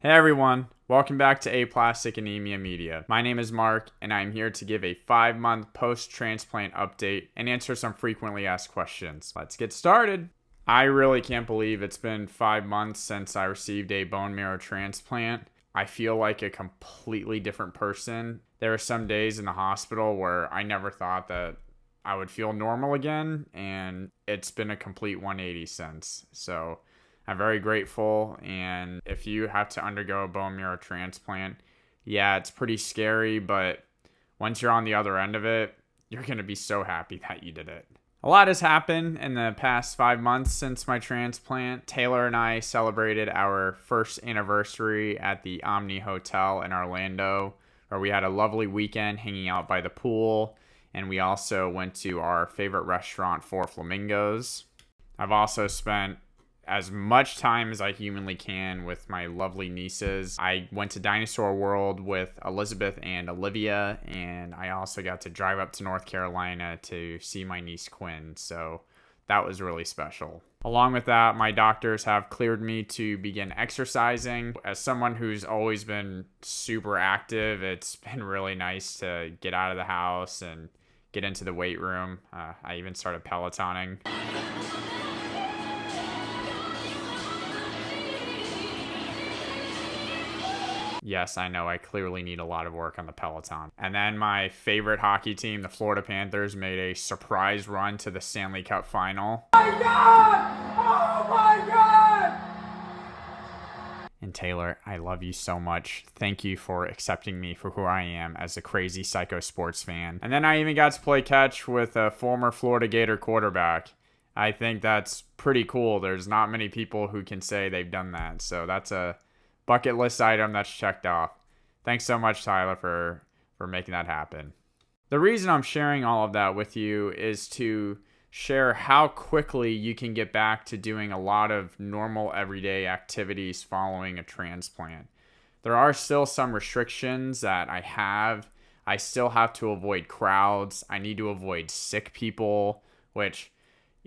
Hey everyone, welcome back to Aplastic Anemia Media. My name is Mark, and I'm here to give a 5-month post-transplant update and answer some frequently asked questions. Let's get started. I really can't believe it's been 5 months since I received a bone marrow transplant. I feel like a completely different person. There are some days in the hospital where I never thought that I would feel normal again, and it's been a complete 180 since. So I'm very grateful, and if you have to undergo a bone marrow transplant, yeah, it's pretty scary, but once you're on the other end of it, you're going to be so happy that you did it. A lot has happened in the past 5 months since my transplant. Taylor and I celebrated our first anniversary at the Omni Hotel in Orlando, where we had a lovely weekend hanging out by the pool, and we also went to our favorite restaurant, Four Flamingos. I've also spent as much time as I humanly can with my lovely nieces. I went to Dinosaur World with Elizabeth and Olivia, and I also got to drive up to North Carolina to see my niece Quinn, so that was really special. Along with that, my doctors have cleared me to begin exercising. As someone who's always been super active, it's been really nice to get out of the house and get into the weight room. I even started Pelotoning. Yes, I know I clearly need a lot of work on the Peloton. And then my favorite hockey team, the Florida Panthers, made a surprise run to the Stanley Cup final. Oh my God! Oh my God! And Taylor, I love you so much. Thank you for accepting me for who I am as a crazy psycho sports fan. And then I even got to play catch with a former Florida Gator quarterback. I think that's pretty cool. There's not many people who can say they've done that. So that's a bucket list item that's checked off. Thanks so much, Tyler, for making that happen. The reason I'm sharing all of that with you is to share how quickly you can get back to doing a lot of normal everyday activities following a transplant. There are still some restrictions that I have. I still have to avoid crowds. I need to avoid sick people, which,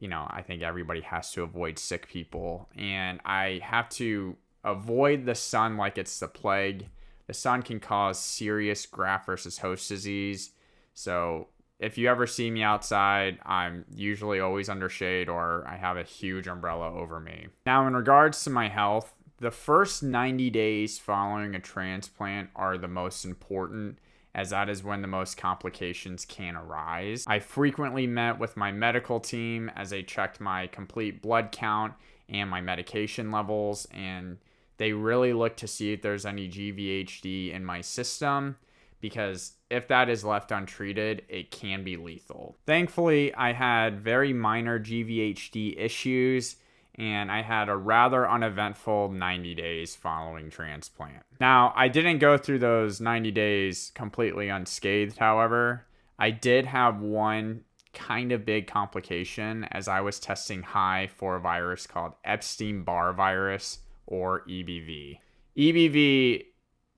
I think everybody has to avoid sick people. And I have to avoid the sun like it's the plague. The sun can cause serious graft versus host disease. So if you ever see me outside, I'm usually always under shade or I have a huge umbrella over me. Now, in regards to my health, the first 90 days following a transplant are the most important, as that is when the most complications can arise. I frequently met with my medical team as they checked my complete blood count and my medication levels, and they really look to see if there's any GVHD in my system, because if that is left untreated, it can be lethal. Thankfully, I had very minor GVHD issues, and I had a rather uneventful 90 days following transplant. Now, I didn't go through those 90 days completely unscathed, however. I did have one kind of big complication as I was testing high for a virus called Epstein-Barr virus, or EBV. EBV,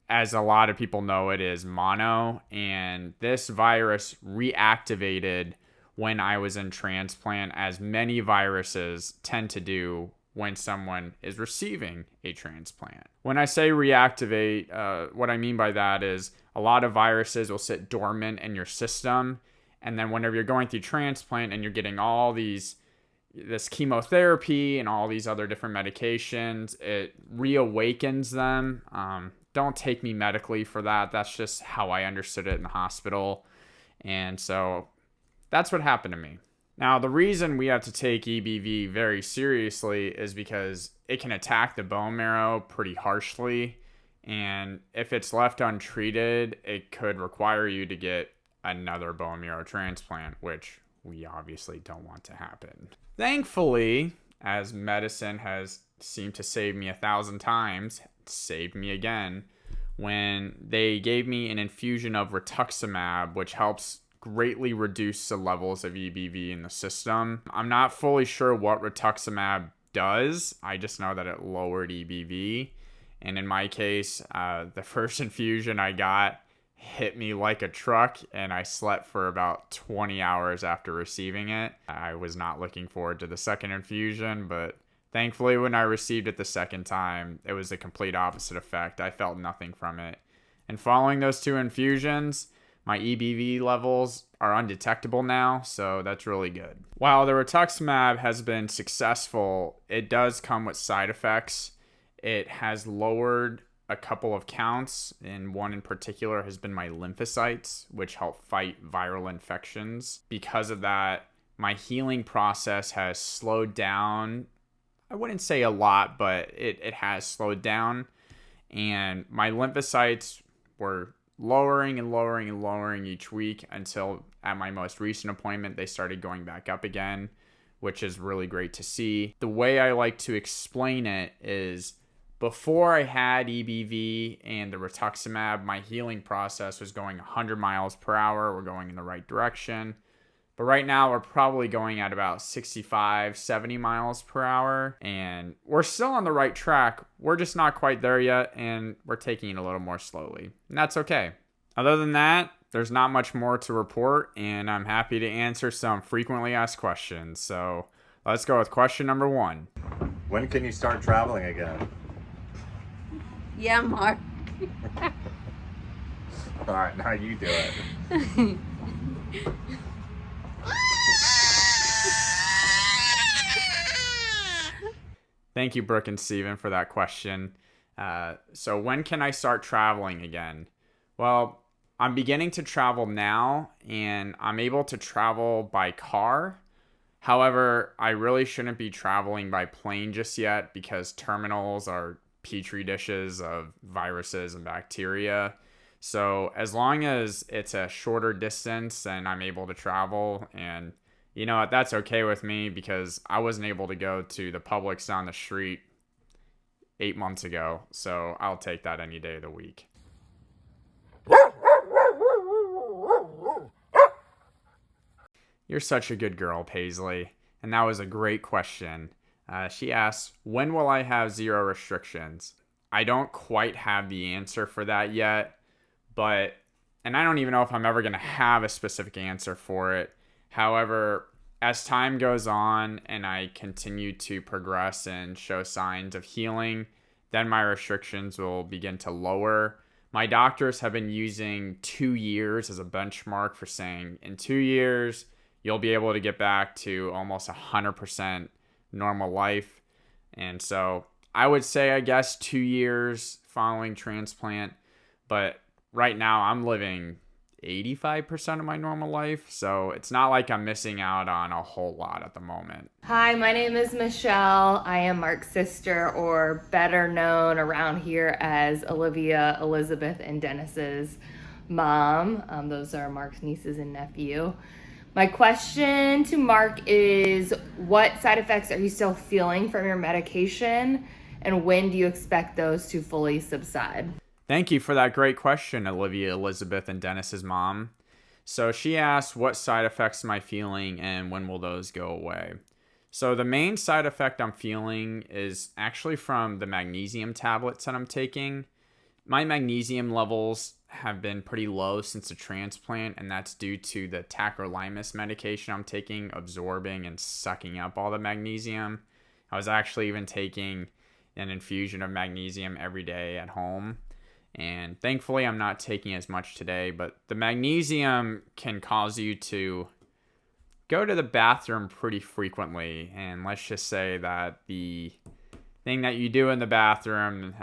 as a lot of people know it, is mono, and this virus reactivated when I was in transplant, as many viruses tend to do when someone is receiving a transplant. When I say reactivate, what I mean by that is a lot of viruses will sit dormant in your system, and then whenever you're going through transplant and you're getting all this chemotherapy and all these other different medications, it reawakens them. Don't take me medically for that. That's just how I understood it in the hospital. And so that's what happened to me. Now, the reason we have to take EBV very seriously is because it can attack the bone marrow pretty harshly. And if it's left untreated, it could require you to get another bone marrow transplant, which we obviously don't want to happen. Thankfully, as medicine has seemed to save me 1,000 times, it saved me again when they gave me an infusion of rituximab, which helps greatly reduce the levels of EBV in the system. I'm not fully sure what rituximab does. I just know that it lowered EBV. And in my case, the first infusion I got hit me like a truck, and I slept for about 20 hours after receiving it. I was not looking forward to the second infusion, but Thankfully, when I received it the second time, it was the complete opposite effect. I felt nothing from it. And following those 2 infusions, my EBV levels are undetectable now, so that's really good. While the rituximab has been successful, it does come with side effects. It has lowered a couple of counts, and one in particular has been my lymphocytes, which help fight viral infections. Because of that, my healing process has slowed down. I wouldn't say a lot, but it has slowed down. And my lymphocytes were lowering and lowering and lowering each week until at my most recent appointment, they started going back up again, which is really great to see. The way I like to explain it is before I had EBV and the rituximab, my healing process was going 100 miles per hour. We're going in the right direction. But right now, we're probably going at about 65, 70 miles per hour. And we're still on the right track. We're just not quite there yet. And we're taking it a little more slowly. And that's okay. Other than that, there's not much more to report. And I'm happy to answer some frequently asked questions. So let's go with question number 1. When can you start traveling again? Yeah, Mark. All right, now you do it. Thank you, Brooke and Steven, for that question. So when can I start traveling again? Well, I'm beginning to travel now, and I'm able to travel by car. However, I really shouldn't be traveling by plane just yet because terminals are petri dishes of viruses and bacteria. So as long as it's a shorter distance and I'm able to travel, and you know what, that's okay with me because I wasn't able to go to the Publix down the street 8 months ago. So I'll take that any day of the week. You're such a good girl, Paisley. And that was a great question. She asks, when will I have 0 restrictions? I don't quite have the answer for that yet, and I don't even know if I'm ever going to have a specific answer for it. However, as time goes on and I continue to progress and show signs of healing, then my restrictions will begin to lower. My doctors have been using 2 years as a benchmark for saying in 2 years, you'll be able to get back to almost 100% normal life. And so I would say, I guess, 2 years following transplant. But right now I'm living 85% of my normal life. So it's not like I'm missing out on a whole lot at the moment. Hi, my name is Michelle. I am Mark's sister, or better known around here as Olivia, Elizabeth, and Dennis's mom. Those are Mark's nieces and nephew. My question to Mark is, what side effects are you still feeling from your medication, and when do you expect those to fully subside? Thank you for that great question, Olivia, Elizabeth, and Dennis's mom. So she asked, what side effects am I feeling and when will those go away? So the main side effect I'm feeling is actually from the magnesium tablets that I'm taking. My magnesium levels have been pretty low since the transplant, and that's due to the tacrolimus medication I'm taking, absorbing and sucking up all the magnesium. I was actually even taking an infusion of magnesium every day at home. And thankfully, I'm not taking as much today, but the magnesium can cause you to go to the bathroom pretty frequently. And let's just say that the thing that you do in the bathroom,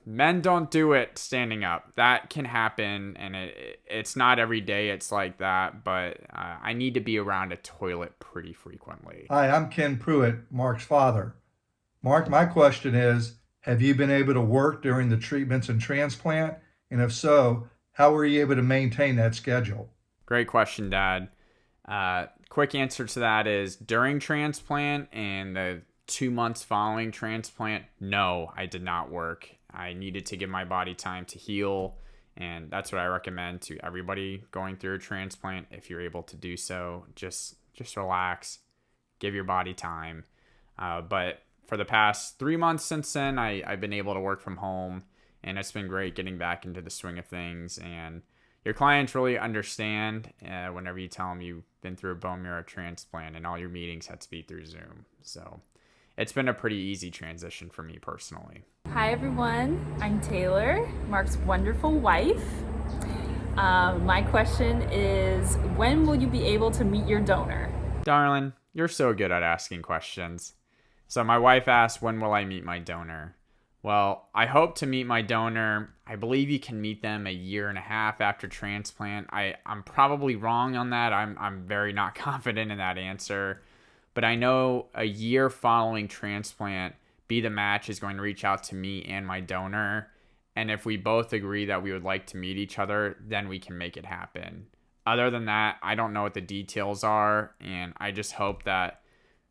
men don't do it standing up. That can happen, and it's not every day it's like that, but I need to be around a toilet pretty frequently. Hi, I'm Ken Pruitt, Mark's father. Mark, my question is, have you been able to work during the treatments and transplant? And if so, how were you able to maintain that schedule? Great question, Dad. Quick answer to that is during transplant and the 2 months following transplant, no, I did not work. I needed to give my body time to heal, and that's what I recommend to everybody going through a transplant. If you're able to do so, just relax, give your body time. But for the past 3 months since then, I've been able to work from home, and it's been great getting back into the swing of things. And your clients really understand whenever you tell them you've been through a bone marrow transplant and all your meetings had to be through Zoom. So it's been a pretty easy transition for me personally. Hi everyone, I'm Taylor, Mark's wonderful wife. My question is, when will you be able to meet your donor? Darling, you're so good at asking questions. So my wife asked, when will I meet my donor? Well, I hope to meet my donor. I believe you can meet them a year and a half after transplant. I'm probably wrong on that. I'm very not confident in that answer. But I know a year following transplant, Be the Match is going to reach out to me and my donor. And if we both agree that we would like to meet each other, then we can make it happen. Other than that, I don't know what the details are. And I just hope that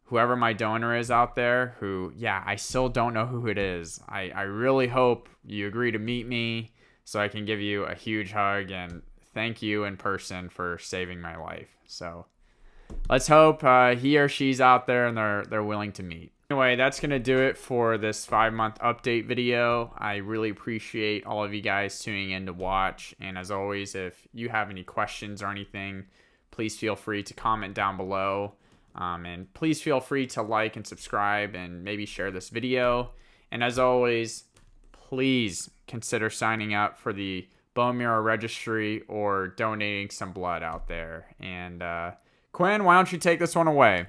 whoever my donor is out there, who, yeah, I still don't know who it is. I really hope you agree to meet me so I can give you a huge hug and thank you in person for saving my life. So let's hope he or she's out there and they're willing to meet. Anyway, that's going to do it for this 5-month update video. I really appreciate all of you guys tuning in to watch. And as always, if you have any questions or anything, please feel free to comment down below. And please feel free to like and subscribe and maybe share this video. And as always, please consider signing up for the bone marrow registry or donating some blood out there. And Quinn, why don't you take this one away?